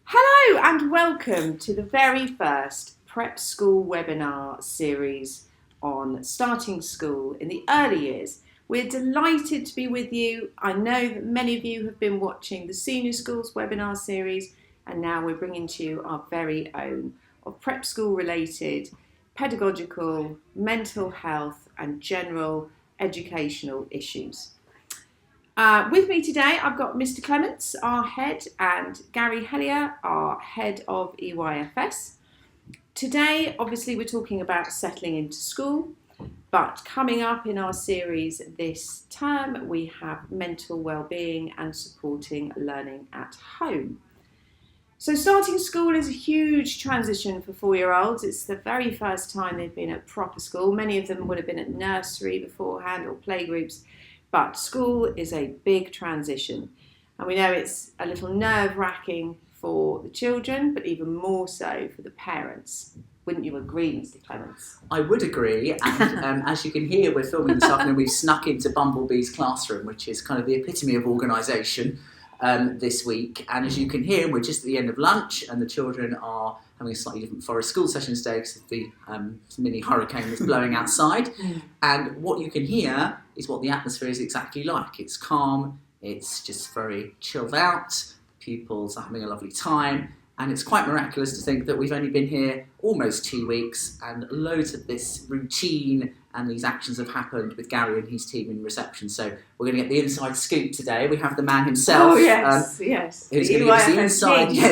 Hello and welcome to the very first Prep School webinar series on starting school in the early years. We're delighted to be with you. I know that many of you have been watching the Senior Schools webinar series, and now we're bringing to you our very own of prep school related pedagogical, mental health and general educational issues. With me today, I've got Mr. Clements, our head, and Gary Hellier, our head of EYFS. Today, obviously, we're talking about settling into school, but coming up in our series this term, we have mental well-being and supporting learning at home. So starting school is a huge transition for 4-year-olds. It's the very first time they've been at proper school. Many of them would have been at nursery beforehand or playgroups. But school is a big transition, and we know it's a little nerve-wracking for the children, but even more so for the parents. Wouldn't you agree, Mr. Clements? I would agree, and as you can hear, we're filming this afternoon. We've snuck into Bumblebee's classroom, which is kind of the epitome of organisation this week. And as you can hear, we're just at the end of lunch, and the children are having a slightly different forest school session today because the mini hurricane is blowing outside. And what you can hear is what the atmosphere is exactly like. It's calm, it's just very chilled out, pupils are having a lovely time, and it's quite miraculous to think that we've only been here almost 2 weeks and loads of this routine and these actions have happened with Gary and his team in reception. So we're going to get the inside scoop today. We have the man himself. Oh, yes, yes. Who's going to give us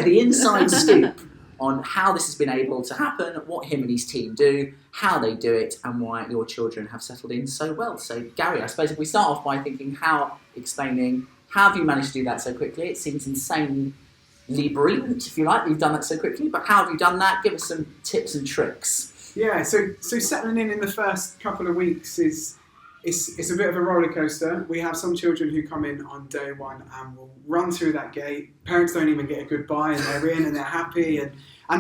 the inside scoop on how this has been able to happen, what him and his team do, how they do it, and why your children have settled in so well. So, Gary, I suppose if we start off by explaining how have you managed to do that so quickly? It seems insanely brilliant, if you like, that you've done that so quickly, but how have you done that? Give us some tips and tricks. Yeah, so settling in the first couple of weeks is a bit of a roller coaster. We have some children who come in on day one and will run through that gate. Parents don't even get a goodbye and they're in and they're happy. And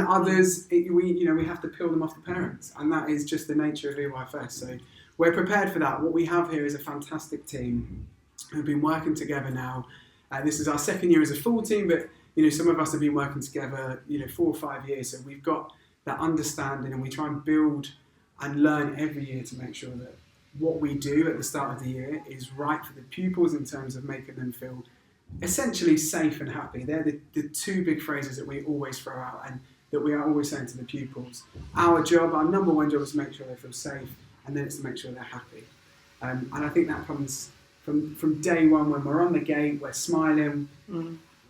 others, we have to peel them off the parents. And that is just the nature of EYFS. So we're prepared for that. What we have here is a fantastic team who've been working together now. This is our second year as a full team, but some of us have been working together 4 or 5 years. So we've got that understanding, and we try and build and learn every year to make sure that what we do at the start of the year is right for the pupils in terms of making them feel essentially safe and happy. They're the two big phrases that we always throw out and that we are always saying to the pupils. Our number one job is to make sure they feel safe, and then it's to make sure they're happy. And I think that comes from day one when we're on the gate, we're smiling.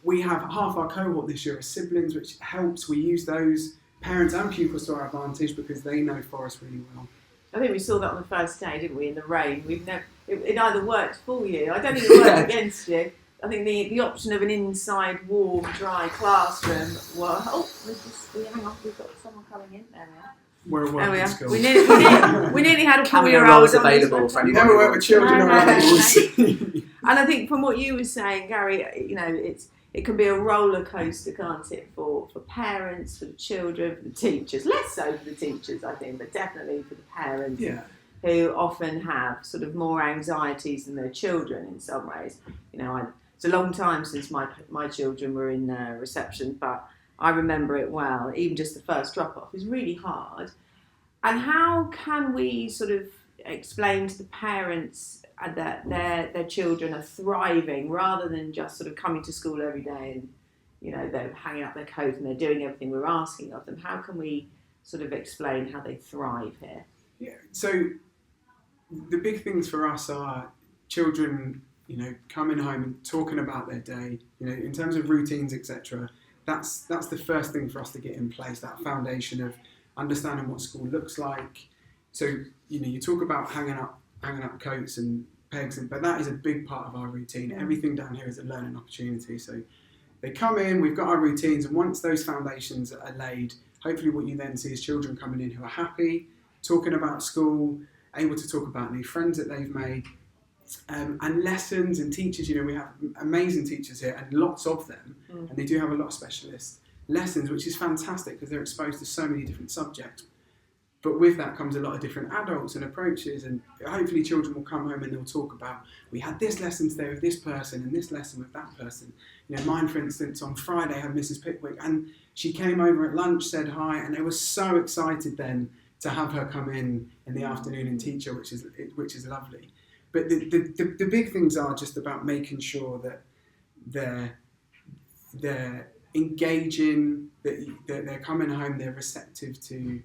We have half our cohort this year as siblings, which helps. We use those parents and pupils to our advantage because they know Forest really well. I think we saw that on the first day, didn't we, in the rain? It either worked for you. I don't think it worked against you. I think the option of an inside, warm, dry classroom hang on, we've got someone coming in. There we are. We're a working school. We nearly had a 4-year-old available for anyone. Never work with children or animals. And I think from what you were saying, Gary, it can be a roller coaster, can't it, for parents, for the children, for the teachers. Less so for the teachers, I think, but definitely for the parents, who often have sort of more anxieties than their children in some ways. It's a long time since my children were in reception, but I remember it well. Even just the first drop-off is really hard. And how can we sort of explain to the parents that their children are thriving rather than just sort of coming to school every day and they're hanging up their coat and they're doing everything we're asking of them? How can we sort of explain how they thrive here? Yeah, so the big things for us are children coming home and talking about their day, in terms of routines, etc. That's the first thing for us to get in place, that foundation of understanding what school looks like. So you talk about hanging up coats and pegs, but that is a big part of our routine. Everything down here is a learning opportunity. So they come in, we've got our routines, and once those foundations are laid, hopefully what you then see is children coming in who are happy, talking about school, able to talk about new friends that they've made, and lessons and teachers. We have amazing teachers here and lots of them, and they do have a lot of specialist lessons, which is fantastic because they're exposed to so many different subjects. But with that comes a lot of different adults and approaches, and hopefully children will come home and they'll talk about, we had this lesson today with this person and this lesson with that person. You know, mine, for instance, on Friday had Mrs. Pickwick, and she came over at lunch, said hi, and they were so excited then to have her come in the afternoon and teach her, which is lovely. But the big things are just about making sure that they're engaging, that they're coming home, they're receptive to,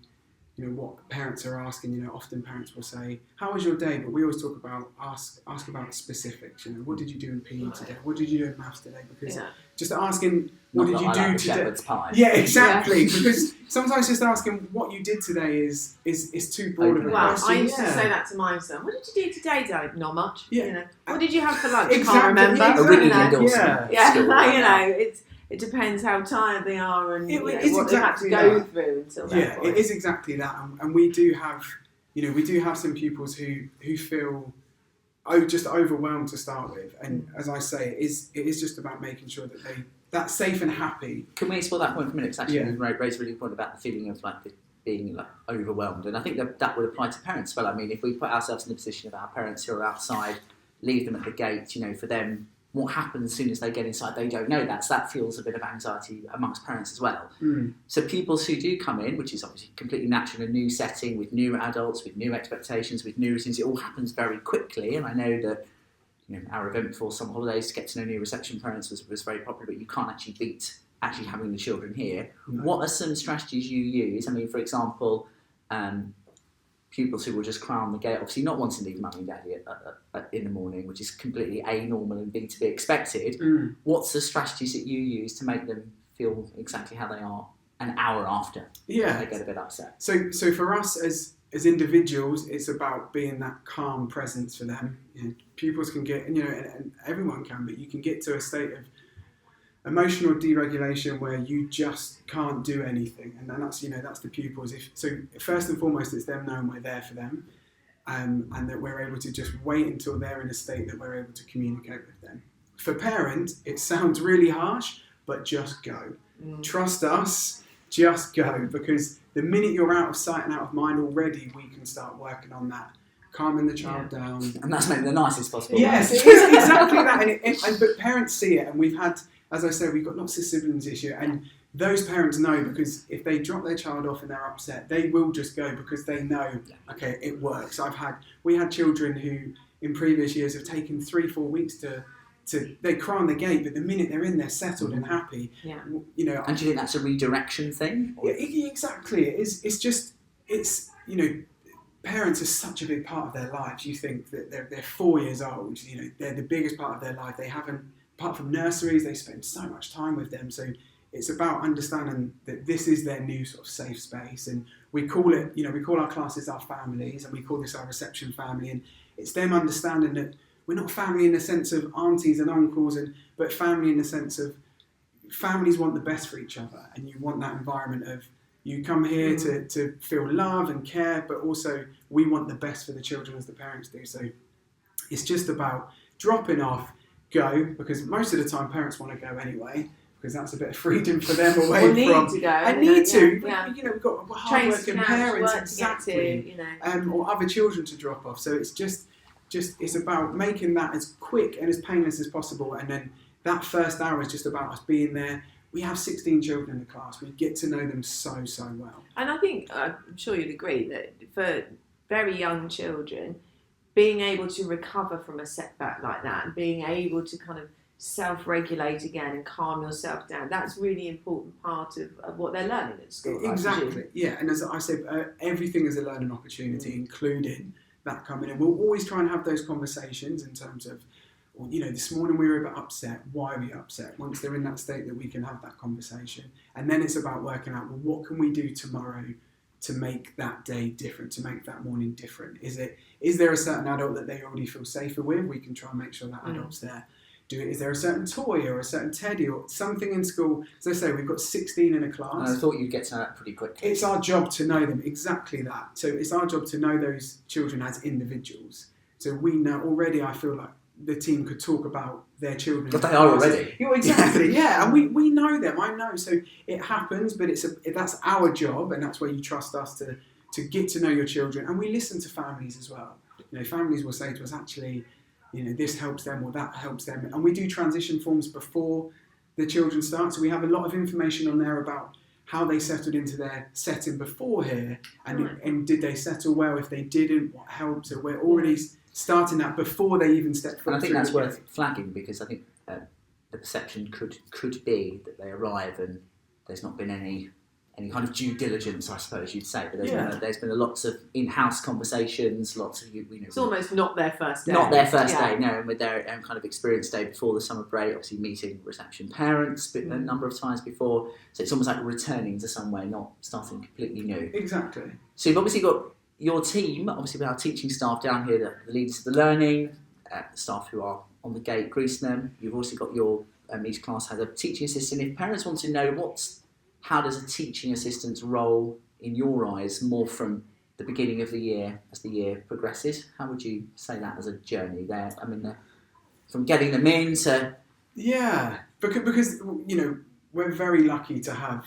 you know, what parents are asking. You know, often parents will say, "How was your day?" But we always talk about ask about specifics. You know, what did you do in PE today? What did you do in maths today? Because just asking, what did you do today? Shepherd's pie. Yeah, exactly. Because sometimes just asking what you did today is too broad of a Well, question. I used to say that to my son. What did you do today, Dad? Not much. Yeah. You know, what did you have for lunch? Exactly, Can't remember. yeah, A really You know. endorsement. Yeah, School, you right? know, it depends how tired they are and It what is they have to exactly go that. through until that Yeah, point. it is exactly that, and we do have, you know, we do have some pupils who feel just overwhelmed to start with, and as I say, it is just about making sure that that's safe and happy. Can we explore that point for a minute? Because actually, Yeah. you raised a really good point about the feeling of being overwhelmed, and I think that would apply to parents as well. I mean, if we put ourselves in the position of our parents who are outside, leave them at the gate, you know, for them, what happens as soon as they get inside, they don't know that. So that fuels a bit of anxiety amongst parents as well. So pupils who do come in, which is obviously completely natural, in a new setting, with new adults, with new expectations, with new routines, it all happens very quickly. And I know that, you know, our event before summer holidays to get to know new reception parents was very popular, but you can't actually beat actually having the children here. No. What are some strategies you use? I mean, for example, pupils who will just crown the gate, obviously not wanting to leave mummy and daddy in the morning, which is completely A, normal and B, to be expected. What's the strategies that you use to make them feel exactly how they are an hour after they get a bit upset? So for us as individuals, it's about being that calm presence for them. You know, pupils can get, you know, and everyone can, but you can get to a state of emotional deregulation where you just can't do anything, and then that's the pupils. So first and foremost, it's them knowing we're there for them, and that we're able to just wait until they're in a state that we're able to communicate with them. For parents, it sounds really harsh, but just go. Trust us, just go, because the minute you're out of sight and out of mind already, we can start working on that, calming the child down. And that's made the nicest possible. Yes, it is exactly that. But parents see it, and we've had, as I said, we've got lots of siblings this year, and those parents know, because if they drop their child off and they're upset, they will just go because they know, okay, it works. We had children who in previous years have taken 3-4 weeks to they cry on the gate, but the minute they're in, they're settled and happy. Yeah. You know. And do you think that's a redirection thing? Yeah, exactly. It's you know, parents are such a big part of their lives. You think that they're 4 years old. You know, they're the biggest part of their life. They haven't, apart from nurseries, they spend so much time with them. So it's about understanding that this is their new sort of safe space, and we call our classes our families, and we call this our reception family, and it's them understanding that we're not family in the sense of aunties and uncles, but family in the sense of families want the best for each other, and you want that environment of you come here to feel love and care, but also we want the best for the children as the parents do. So it's just about dropping off, go, because most of the time parents want to go anyway, because that's a bit of freedom for them away Or need from. to go. I need to. Yeah. You know, we've got Trains to hard-working catch, parents, work to get exactly, to, you know. or other children to drop off. So it's just it's about making that as quick and as painless as possible, and then that first hour is just about us being there. We have 16 children in the class. We get to know them so well. And I think, I'm sure you'd agree, that for very young children, being able to recover from a setback like that and being able to kind of self-regulate again and calm yourself down, that's really important part of what they're learning at school. Exactly, yeah. And as I said, everything is a learning opportunity, including that coming in. We'll always try and have those conversations in terms of, you know, this morning we were a bit upset. Why are we upset? Once they're in that state, that we can have that conversation. And then it's about working out, well, what can we do tomorrow to make that day different, to make that morning different? Is there a certain adult that they already feel safer with? We can try and make sure that adult's there. Is there a certain toy or a certain teddy or something in school? As I say, we've got 16 in a class. And I thought you'd get to know that pretty quickly. It's our job to know them, exactly that. So it's our job to know those children as individuals. So we know already, I feel like the team could talk about their children. But they are already. Yeah, exactly, yeah. And we know them, I know. So it happens, but that's our job, and that's where you trust us to get to know your children, and we listen to families as well. Families will say to us, actually, this helps them or that helps them, and we do transition forms before the children start, so we have a lot of information on there about how they settled into their setting before here, and did they settle well? If they didn't, what helped? So we're already starting that before they even step foot. And I think that's worth flagging, because I think the perception could be that they arrive and there's not been any kind of due diligence, I suppose you'd say, but there's been lots of in-house conversations, lots of It's almost not their first day. Not their first day, no, and with their kind of experience day before the summer break, obviously meeting reception parents a number of times before, so it's almost like returning to somewhere, not starting completely new. Exactly. So you've obviously got your team, obviously with our teaching staff down here, the leaders of the learning, staff who are on the gate greasing them. You've also got each class has a teaching assistant. If parents want to know how does a teaching assistant's role, in your eyes, more from the beginning of the year as the year progresses, how would you say that as a journey there? I mean, from getting them in to... Yeah, because we're very lucky to have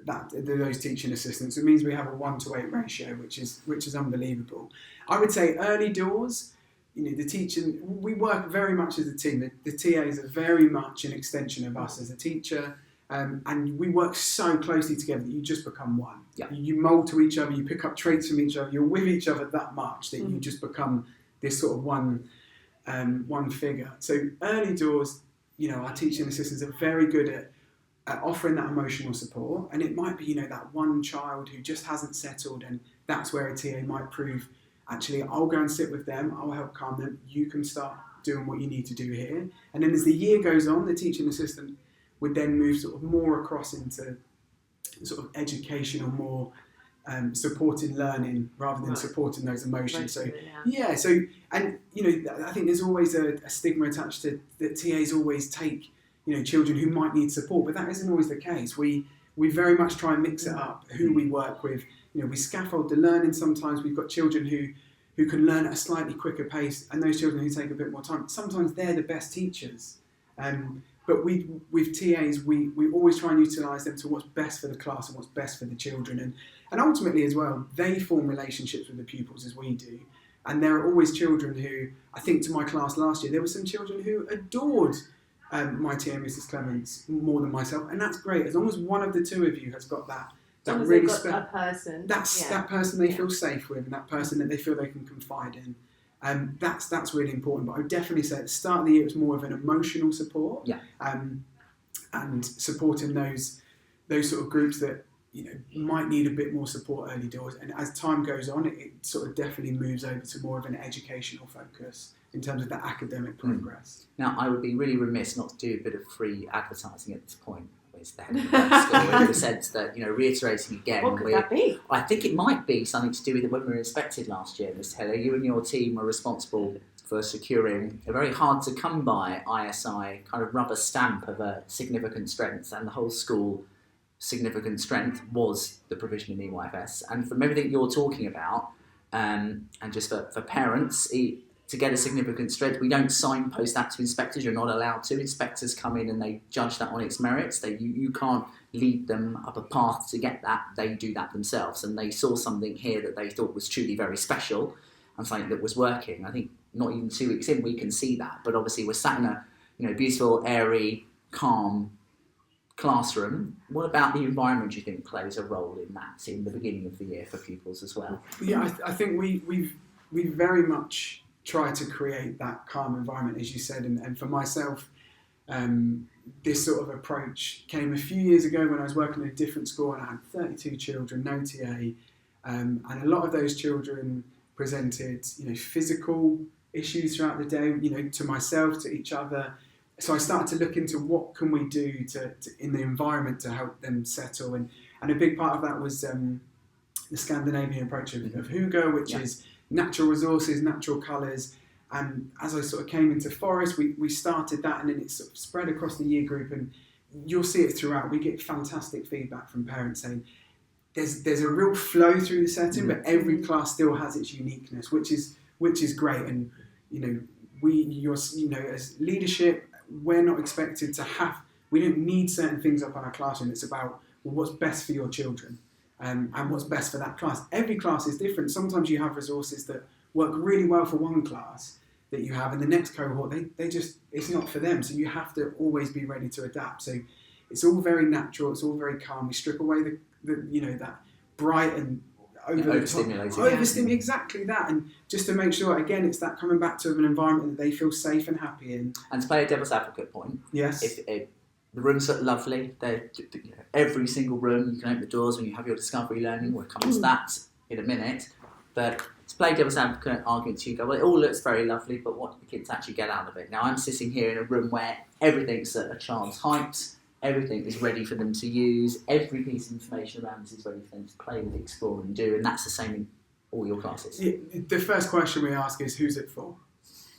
those teaching assistants. It means we have a 1-to-8 ratio, which is unbelievable. I would say early doors, the teaching, we work very much as a team. The TAs are very much an extension of us as a teacher. And we work so closely together that you just become one. Yeah. You mould to each other, you pick up traits from each other, you're with each other that much that you just become this sort of one figure. So early doors, our teaching assistants are very good at offering that emotional support, and it might be, that one child who just hasn't settled, and that's where a TA might prove, actually, I'll go and sit with them, I'll help calm them, you can start doing what you need to do here. And then as the year goes on, the teaching assistant would then move sort of more across into sort of educational, more supporting learning rather than supporting those emotions. So and I think there's always a stigma attached to that TAs always take children who might need support, but that isn't always the case. We very much try and mix it up. Who we work with, we scaffold the learning. Sometimes we've got children who can learn at a slightly quicker pace, and those children who take a bit more time. Sometimes they're the best teachers. But with TAs, we always try and utilise them to what's best for the class and what's best for the children. And ultimately as well, they form relationships with the pupils as we do. And there are always children who, I think to my class last year, there were some children who adored my TA, Mrs. Clements, more than myself. And that's great. As long as one of the two of you has got that really that person. That person they feel safe with, and that person that they feel they can confide in. That's really important. But I would definitely say at the start of the year, it's more of an emotional support, and supporting those sort of groups that might need a bit more support early doors. And as time goes on, it sort of definitely moves over to more of an educational focus in terms of the academic progress. Now, I would be really remiss not to do a bit of free advertising at this point. It's the head of the school, in the sense that, reiterating again. What could that be? I think it might be something to do with when we were inspected last year, Ms. Heather. You and your team were responsible for securing a very hard to come by ISI kind of rubber stamp of a significant strength, and the whole school significant strength was the provision in EYFS. And from everything you're talking about, and just for parents, to get a significant strength, we don't signpost that to inspectors. You're not allowed to. Inspectors come in and they judge that on its merits. You can't lead them up a path to get that. They do that themselves. And they saw something here that they thought was truly very special and something that was working. I think not even 2 weeks in, we can see that. But obviously we're sat in a beautiful, airy, calm classroom. What about the environment do you think plays a role in that in the beginning of the year for pupils as well? Yeah, I think we've very much try to create that calm environment, as you said, and for myself, this sort of approach came a few years ago when I was working in a different school, and I had 32 children, no TA, and a lot of those children presented, physical issues throughout the day, to myself, to each other. So I started to look into what can we do to in the environment to help them settle, and a big part of that was the Scandinavian approach of Hugo, which is natural resources, natural colours. And as I sort of came into Forest, we started that, and then it sort of spread across the year group, and you'll see it throughout. We get fantastic feedback from parents saying there's a real flow through the setting, but every class still has its uniqueness, which is great. And as leadership, we're not expected to we don't need certain things up on our classroom. It's about what's best for your children. and what's best for that class. Every class is different. Sometimes you have resources that work really well for one class that you have, and the next cohort, they just, it's not for them. So you have to always be ready to adapt. So it's all very natural. It's all very calm. We strip away that bright and overstimulating. Exactly that. And just to make sure, again, it's that coming back to an environment that they feel safe and happy in. And to play a devil's advocate point, yes, if the rooms are lovely, every single room, you can open the doors when you have your discovery learning. We'll come to that in a minute. But to play devil's advocate argument, to you go, well, it all looks very lovely, but what do the kids actually get out of it? Now, I'm sitting here in a room where everything's at a child's height, everything is ready for them to use, every piece of information around us is ready for them to play with, explore and do, and that's the same in all your classes. The first question we ask is, who's it for?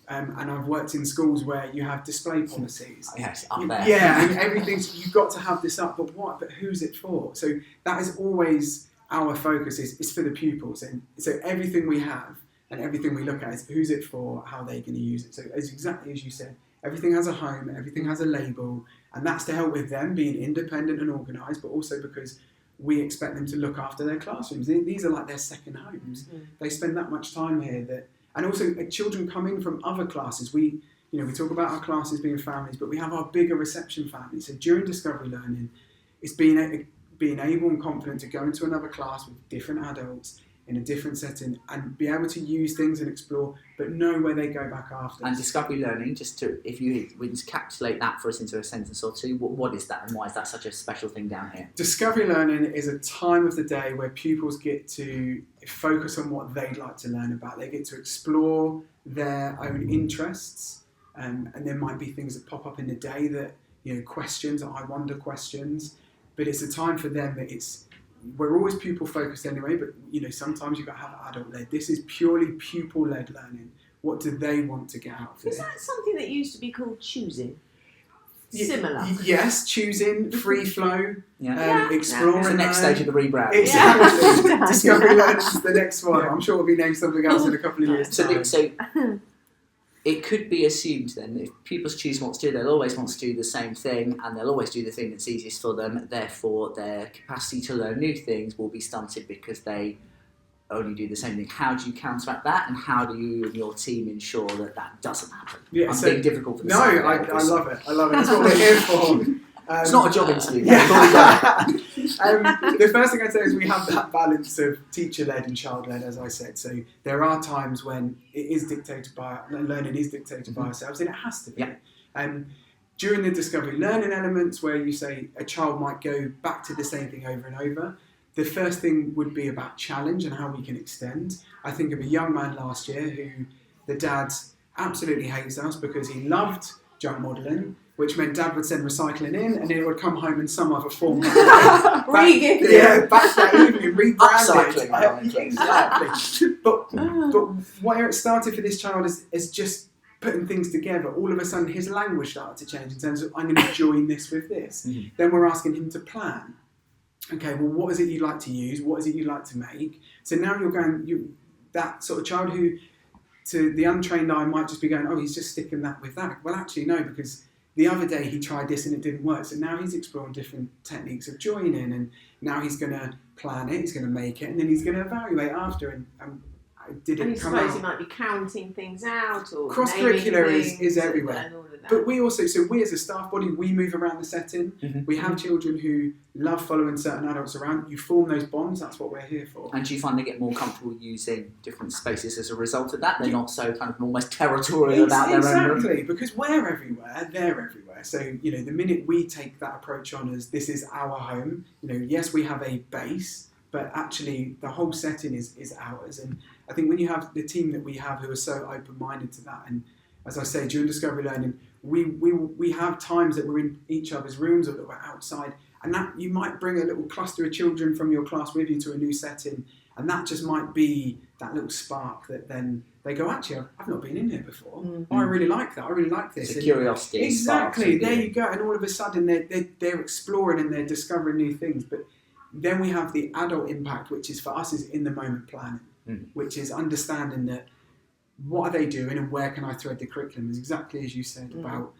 And I've worked in schools where you have display policies. Yes, up there. Yeah, and everything's, you've got to have this up, but what? But who's it for? So that is always our focus, is for the pupils. And so everything we have and everything we look at is who's it for, how they're going to use it. So exactly as you said, everything has a home, everything has a label, and that's to help with them being independent and organised, but also because we expect them to look after their classrooms. These are like their second homes. Mm-hmm. They spend that much time here. And also children coming from other classes. We talk about our classes being families, but we have our bigger reception families. So during discovery learning, it's being able and confident to go into another class with different adults in a different setting and be able to use things and explore, but know where they go back after. And discovery learning, if we encapsulate that for us into a sentence or two, what is that and why is that such a special thing down here? Discovery learning is a time of the day where pupils get to focus on what they'd like to learn about. They get to explore their own interests, and there might be things that pop up in the day that, questions, I wonder questions, but it's a time for them that we're always pupil focused anyway, but sometimes you've got to have adult led. This is purely pupil led learning. What do they want to get out of it? Is that something that used to be called choosing? Similar. Yes, choosing, free flow, exploring. It's the next stage of the rebrand. Exactly. Discovery learning is the next one. I'm sure it'll be named something else in a couple of years. So it could be assumed then, if pupils choose what to do, they'll always want to do the same thing and they'll always do the thing that's easiest for them. Therefore, their capacity to learn new things will be stunted because they only do the same thing. How do you counteract that, and how do you and your team ensure that doesn't happen? Yeah, I'm being difficult for the I love it. That's what we're here for. It's not a job interview. The first thing I'd say is we have that balance of teacher-led and child-led, as I said. So there are times when learning is dictated by ourselves, and it has to be. Yeah. During the discovery learning elements, where you say a child might go back to the same thing over and over, the first thing would be about challenge and how we can extend. I think of a young man last year who the dad absolutely hates us because he loved junk modelling, which meant Dad would send recycling in, and it would come home in some other form. Back that evening, rebranded. Upcycling. Exactly. But where it started for this child is just putting things together. All of a sudden, his language started to change in terms of, I'm going to join this with this. Mm-hmm. Then we're asking him to plan. Okay, well, what is it you'd like to use? What is it you'd like to make? So now that sort of child who, to the untrained eye, might just be going, oh, he's just sticking that with that. Well, actually, no, because the other day he tried this and it didn't work. So now he's exploring different techniques of joining, and now he's going to plan it, he's going to make it, and then he's going to evaluate after. And did it come out? And you suppose he might be counting things out, or cross-curricular is everywhere. But we also, we as a staff body, we move around the setting. Mm-hmm. We have children who love following certain adults around. You form those bonds. That's what we're here for. And do you find they get more comfortable using different spaces as a result of that? They're not so kind of almost territorial about their own room? Exactly, because we're everywhere, they're everywhere. So, the minute we take that approach on as this is our home, yes, we have a base, but actually the whole setting is ours. And I think when you have the team that we have who are so open-minded to that, and as I say, during discovery learning, we have times that we're in each other's rooms or that we're outside, and that you might bring a little cluster of children from your class with you to a new setting, and that just might be that little spark that then they go, actually, I've not been in here before. Mm-hmm. Oh, I really like that. I really like this. It's a curiosity. Exactly. There you go. And all of a sudden they're exploring and they're discovering new things. But then we have the adult impact, which is for us is in the moment planning, which is understanding that what are they doing and where can I thread the curriculum? Is exactly as you said about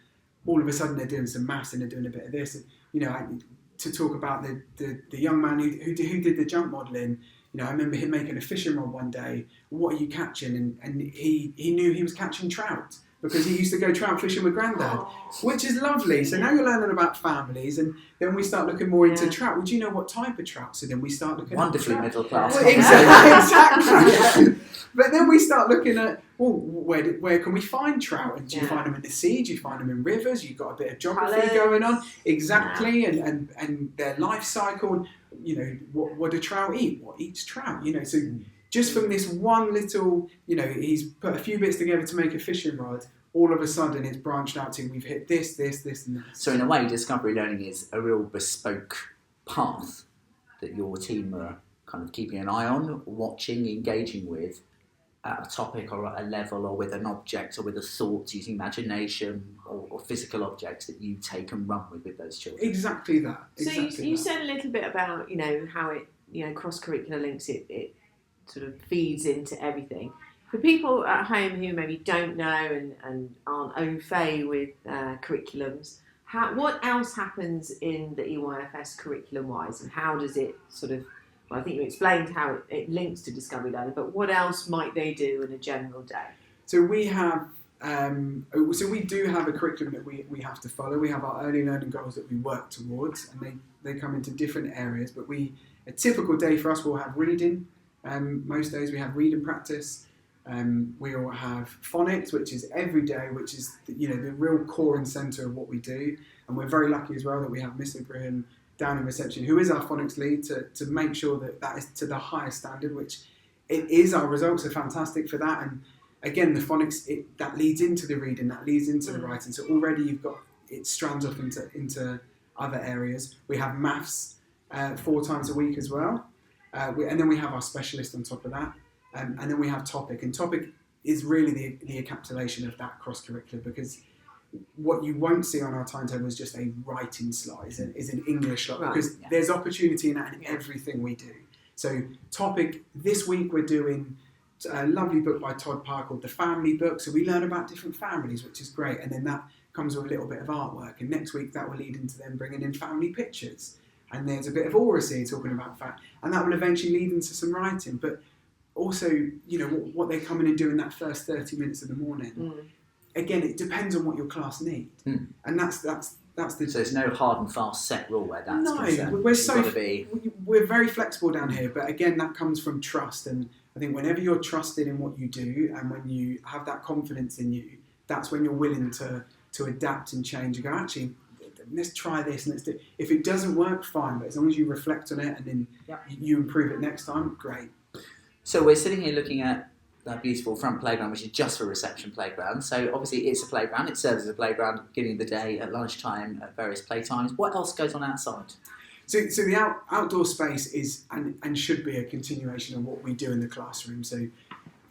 all of a sudden they're doing some maths and they're doing a bit of this. And, to talk about the young man who did the jump modelling. You know, I remember him making a fishing rod one day. What are you catching? And he knew he was catching trout because he used to go trout fishing with Grandad, which is lovely. So now you're learning about families, and then we start looking more into trout. Well, do you know what type of trout? So then we start looking wonderfully at middle class. well, exactly. But then we start looking at, well, where can we find trout? And do you find them in the sea? Do you find them in rivers? You've got a bit of geography going on. Exactly. And their life cycle. You know, what do trout eat? What eats trout? You know, so just from this one little, you know, he's put a few bits together to make a fishing rod. All of a sudden, it's branched out to we've hit this, and that. So in a way, discovery learning is a real bespoke path that your team are kind of keeping an eye on, watching, engaging with at a topic or at a level or with an object or with a thought using imagination or physical objects that you take and run with those children. Exactly that. So you said a little bit about, you know, how it, you know, cross-curricular links, it sort of feeds into everything. For people at home who maybe don't know and aren't au fait with curriculums, what else happens in the EYFS curriculum-wise, and how does it sort of, well, I think you explained how it links to discovery learning, but what else might they do in a general day? So we have, we do have a curriculum that we have to follow. We have our early learning goals that we work towards, and they come into different areas. But a typical day for us will have reading. Most days we have reading practice. We will have phonics, which is every day, which is the real core and centre of what we do. And we're very lucky as well that we have Miss Ibrahim down in reception, who is our phonics lead, to make sure that is to the highest standard, which it is. Our results are fantastic for that. And again, the phonics, that leads into the reading, that leads into the writing. So already you've got, it strands off into other areas. We have maths 4 times a week as well. And then we have our specialist on top of that. And then we have topic. And topic is really the encapsulation of that cross-curricular, because what you won't see on our timetable is just a writing slide, is an English slide, because there's opportunity in that in everything we do. So topic, this week we're doing a lovely book by Todd Parr called The Family Book. So we learn about different families, which is great. And then that comes with a little bit of artwork. And next week that will lead into them bringing in family pictures. And there's a bit of oracy talking about fact. And that will eventually lead into some writing. But also, you know, what they come in and do in that first 30 minutes of the morning. Again, it depends on what your class need. And that's the... So there's no hard and fast set rule where that's concerned. We're very flexible down here, but again, that comes from trust. And I think whenever you're trusted in what you do, and when you have that confidence in you, that's when you're willing to adapt and change and go, actually, let's try this and let's do. If it doesn't work, fine, but as long as you reflect on it and then you improve it next time, great. So we're sitting here looking at that beautiful front playground, which is just for reception playground. So obviously it's a playground. It serves as a playground at the beginning of the day, at lunchtime, at various playtimes. What else goes on outside? So the outdoor space is and should be a continuation of what we do in the classroom. So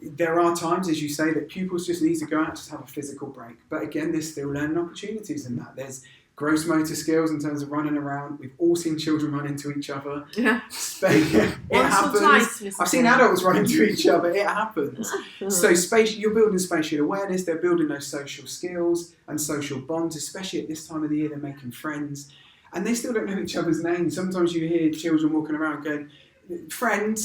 there are times, as you say, that pupils just need to go out, just have a physical break. But again, there's still learning opportunities in that. There's gross motor skills in terms of running around. We've all seen children run into each other. Yeah. It happens. I've seen adults run into each other. It happens. So you're building spatial awareness. They're building those social skills and social bonds, especially at this time of the year. They're making friends. And they still don't know each other's names. Sometimes you hear children walking around going, friend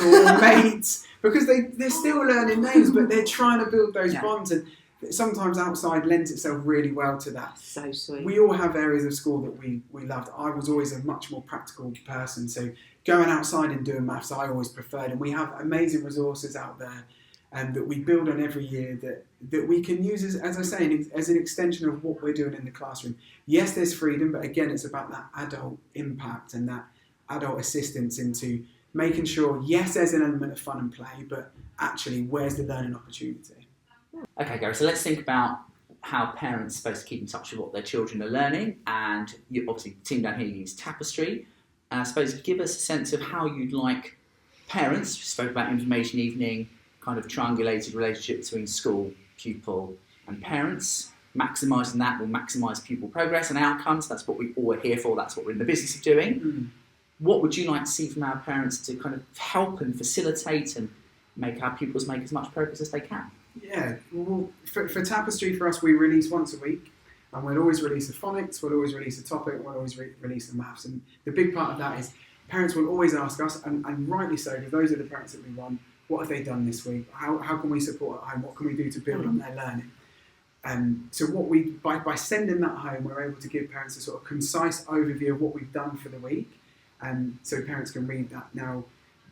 or mates, because they're still learning names, but they're trying to build those bonds. And sometimes outside lends itself really well to that. So sweet. We all have areas of school that we loved. I was always a much more practical person, so going outside and doing maths I always preferred, and we have amazing resources out there that we build on every year that we can use as I say, as an extension of what we're doing in the classroom. Yes, there's freedom, but again, it's about that adult impact and that adult assistance into making sure, yes, there's an element of fun and play, but actually, where's the learning opportunity? Okay, Gary, so let's think about how parents are supposed to keep in touch with what their children are learning. And you, obviously, the team down here use Tapestry. I suppose give us a sense of how you'd like parents, we spoke about information evening, kind of triangulated relationship between school, pupil and parents. Maximising that will maximise pupil progress and outcomes. That's what we all are here for. That's what we're in the business of doing. What would you like to see from our parents to kind of help and facilitate and make our pupils make as much progress as they can? Yeah, well, for Tapestry, for us, we release once a week. and we'll always release a phonics, we'll always release a topic, we'll always release the maths. And the big part of that is parents will always ask us, and rightly so, because those are the parents that we want, what have they done this week? How can we support at home? What can we do to build on their learning? So what we by sending that home, we're able to give parents a sort of concise overview of what we've done for the week, so parents can read that. Now,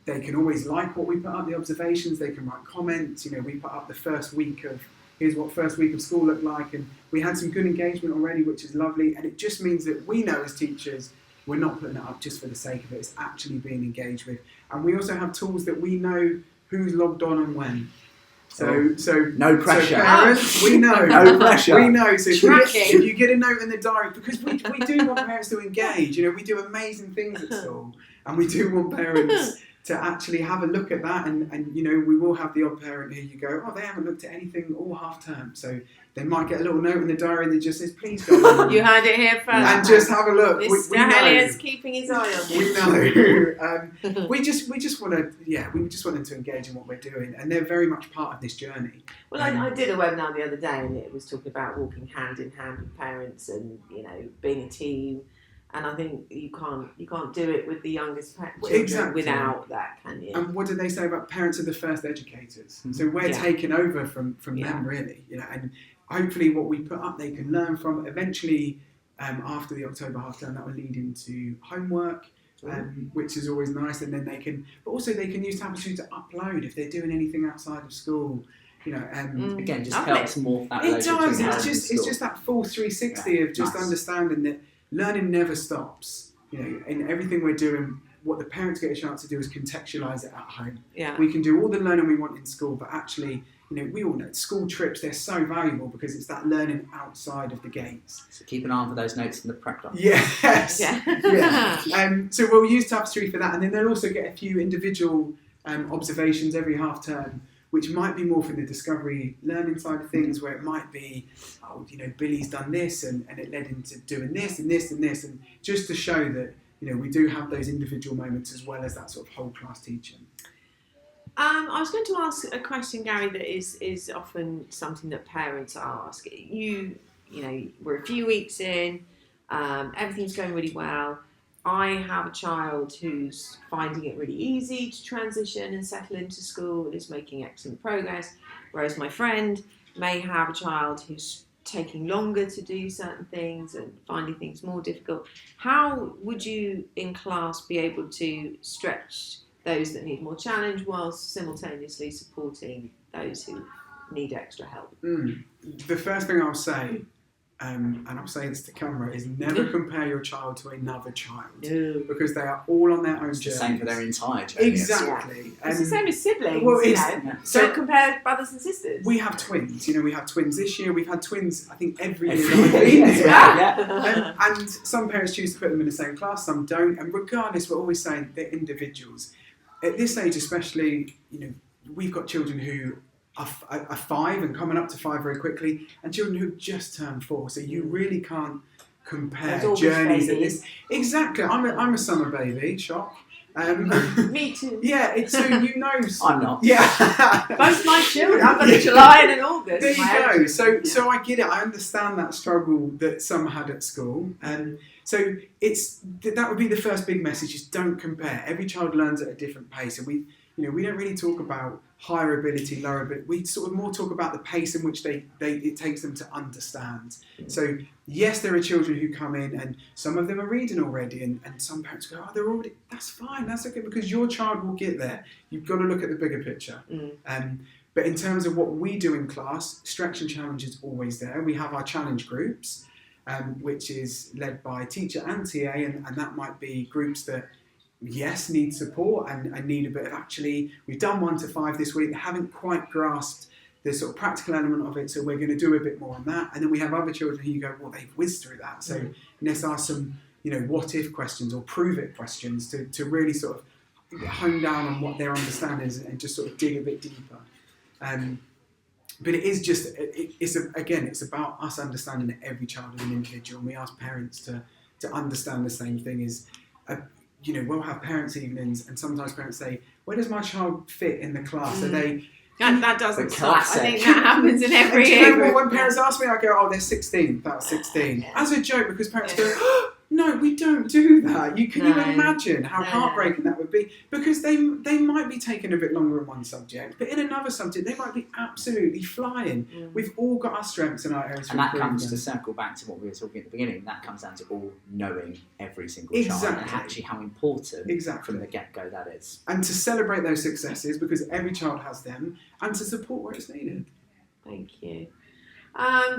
they can always like what we put up, the observations, they can write comments. We put up the first week of, here's what first week of school looked like, and we had some good engagement already, which is lovely, and it just means that we know as teachers, we're not putting it up just for the sake of it, it's actually being engaged with. And we also have tools that we know who's logged on and when. So no pressure. So parents, we know. No pressure. We know. So if Tracking. you get a note in the diary, because we do want parents to engage. We do amazing things at school, and we do want parents to actually have a look at that. And we will have the odd parent who you go, oh, they haven't looked at anything all half term. So they might get a little note in the diary that just says, please go on. You heard it here first. And just have a look. Mr. Hellier's keeping his eye on you. We know. We just want them to engage in what we're doing, and they're very much part of this journey. Well, I did a webinar the other day, and it was talking about walking hand in hand with parents, and being a team. And I think you can't do it with the youngest children without that, can you? And what do they say about parents are the first educators? So we're taking over from them, really. And hopefully what we put up they can learn from. Eventually, after the October half term, that will lead into homework, which is always nice. And then they can use Tapestry to upload if they're doing anything outside of school. Again, just helps more that. It does. It's just that full 360 of just understanding that learning never stops. In everything we're doing, what the parents get a chance to do is contextualise it at home. Yeah. We can do all the learning we want in school, but actually, we all know school trips, they're so valuable because it's that learning outside of the gates. So keep an eye on for those notes in the prep club. Yes. Yeah. So we'll use Tapestry for that, and then they'll also get a few individual observations every half term, which might be more for the discovery learning side of things, where it might be, Billy's done this and it led into doing this and this and this, and just to show that, we do have those individual moments as well as that sort of whole class teaching. I was going to ask a question, Gary, that is often something that parents ask. We're a few weeks in, everything's going really well. I have a child who's finding it really easy to transition and settle into school, is making excellent progress, whereas my friend may have a child who's taking longer to do certain things and finding things more difficult. How would you in class be able to stretch those that need more challenge whilst simultaneously supporting those who need extra help? The first thing I'll say, and I'll say this to camera, is never compare your child to another child, because they are all on their own It's journey. the same for their entire journey. Exactly. It's the same as siblings. Well, So don't compare brothers and sisters. We have twins. We have twins this year. We've had twins, I think, every year that I've been here. Yeah. And some parents choose to put them in the same class, some don't. And regardless, we're always saying they're individuals. At this age especially, we've got children who are 5 and coming up to 5 very quickly, and children who've just turned 4. So you really can't compare journeys at this. Exactly. I'm a summer baby. Shock. Me too. Yeah. I'm not. Yeah. Both my children. I've got a July and an August. There you go. So I get it. I understand that struggle that some had at school. So that would be the first big message: is don't compare. Every child learns at a different pace, and we don't really talk about higher ability, lower ability. We sort of more talk about the pace in which it takes them to understand. So yes, there are children who come in and some of them are reading already, and some parents go, oh, they're already, that's fine, that's okay, because your child will get there. You've got to look at the bigger picture. But in terms of what we do in class, Stretch and Challenge is always there. We have our challenge groups, which is led by teacher and TA, and that might be groups that need support and need a bit of, actually, we've done 1 to 5 this week, they haven't quite grasped the sort of practical element of it, so we're going to do a bit more on that. And then we have other children who you go, well, they've whizzed through that, so let's ask some what if questions or prove it questions to really sort of hone down on what their understanding is and just sort of dig a bit deeper. But it is just, it's about us understanding that every child is an individual, and we ask parents to understand the same thing. Is we'll have parents' evenings, and sometimes parents say, where does my child fit in the class? Are they That doesn't stop. I classic. think that happens in every And do you know area. what, when parents ask me, I go, "Oh, they're 16." That's 16 as a joke, because parents go, "Oh, no, we don't do that." You can No. even imagine how No. heartbreaking that would be, because they might be taking a bit longer in one subject, but in another subject they might be absolutely flying. We've all got our strengths and our areas. And that for comes to improvement. circle back to what we were talking at the beginning. That comes down to all knowing every single child and Exactly. actually how important Exactly. from the get-go that is. And to celebrate those successes, because every child has them, and to support where it's needed. Thank you.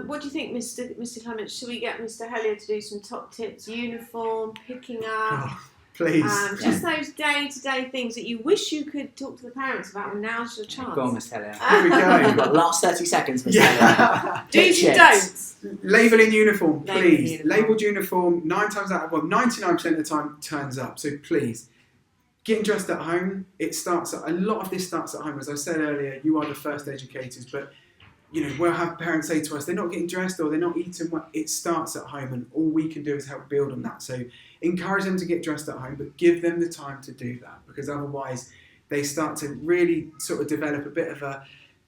What do you think, Mr. Clement? Should we get Mr. Hellier to do some top tips? Uniform, picking up, Oh, please. just those day-to-day things that you wish you could talk to the parents about. And now's your chance. Go on, Miss Hellier. Here we You've go. got last 30 seconds, Miss Hellier. Yeah. Do's and Pitch it. don'ts. Label in uniform, Label in please. uniform. Labelled uniform, 99% of the time turns up. So please, getting dressed at home, a lot of this starts at home. As I said earlier, you are the first educators, but we'll have parents say to us, they're not getting dressed or they're not eating well. It starts at home, and all we can do is help build on that. So encourage them to get dressed at home, but give them the time to do that, because otherwise they start to really sort of develop a bit of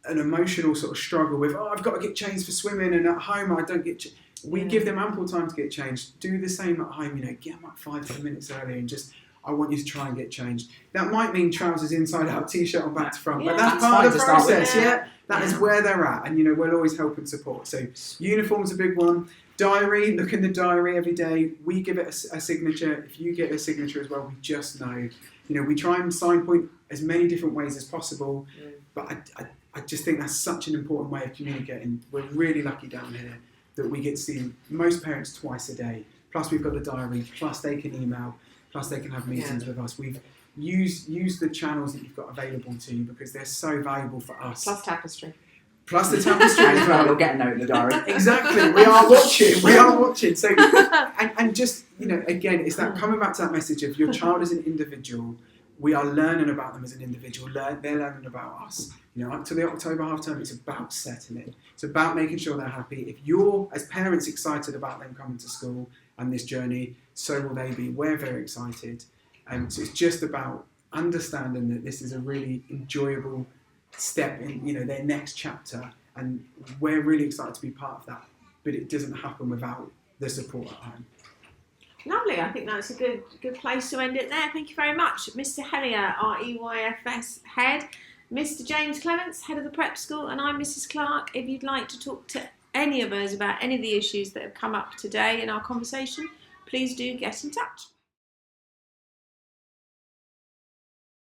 an emotional sort of struggle with, I've got to get changed for swimming, and at home I don't get we give them ample time to get changed. Do the same at home, get them up 5-10 minutes earlier and just, I want you to try and get changed. That might mean trousers inside out, t-shirt on back to front, but that's part of the process, That is where they're at, and we'll always help and support. So uniform's a big one. Diary, look in the diary every day. We give it a signature. If you get a signature as well, we just know. We try and signpoint as many different ways as possible, but I just think that's such an important way of communicating. We're really lucky down here that we get to see most parents twice a day. Plus we've got the diary, plus they can email, plus they can have meetings with us. We've used the channels that you've got available to you, because they're so valuable for us. Plus tapestry. Plus the tapestry as well. You'll get a note in the diary. Exactly. We are watching. So, and just, again, it's that coming back to that message of your child as an individual. We are learning about them as an individual. They're learning about us. Up to the October half term, it's about settling. It's about making sure they're happy. If you're, as parents, excited about them coming to school and this journey, so will they be. We're very excited. So it's just about understanding that this is a really enjoyable step in their next chapter, and we're really excited to be part of that, but it doesn't happen without the support at home. Lovely. I think that's a good place to end it there. Thank you very much, Mr. Hellier, our EYFS head, Mr. James Clements, head of the prep school, and I'm Mrs. Clark. If you'd like to talk to any of us about any of the issues that have come up today in our conversation, please do get in touch.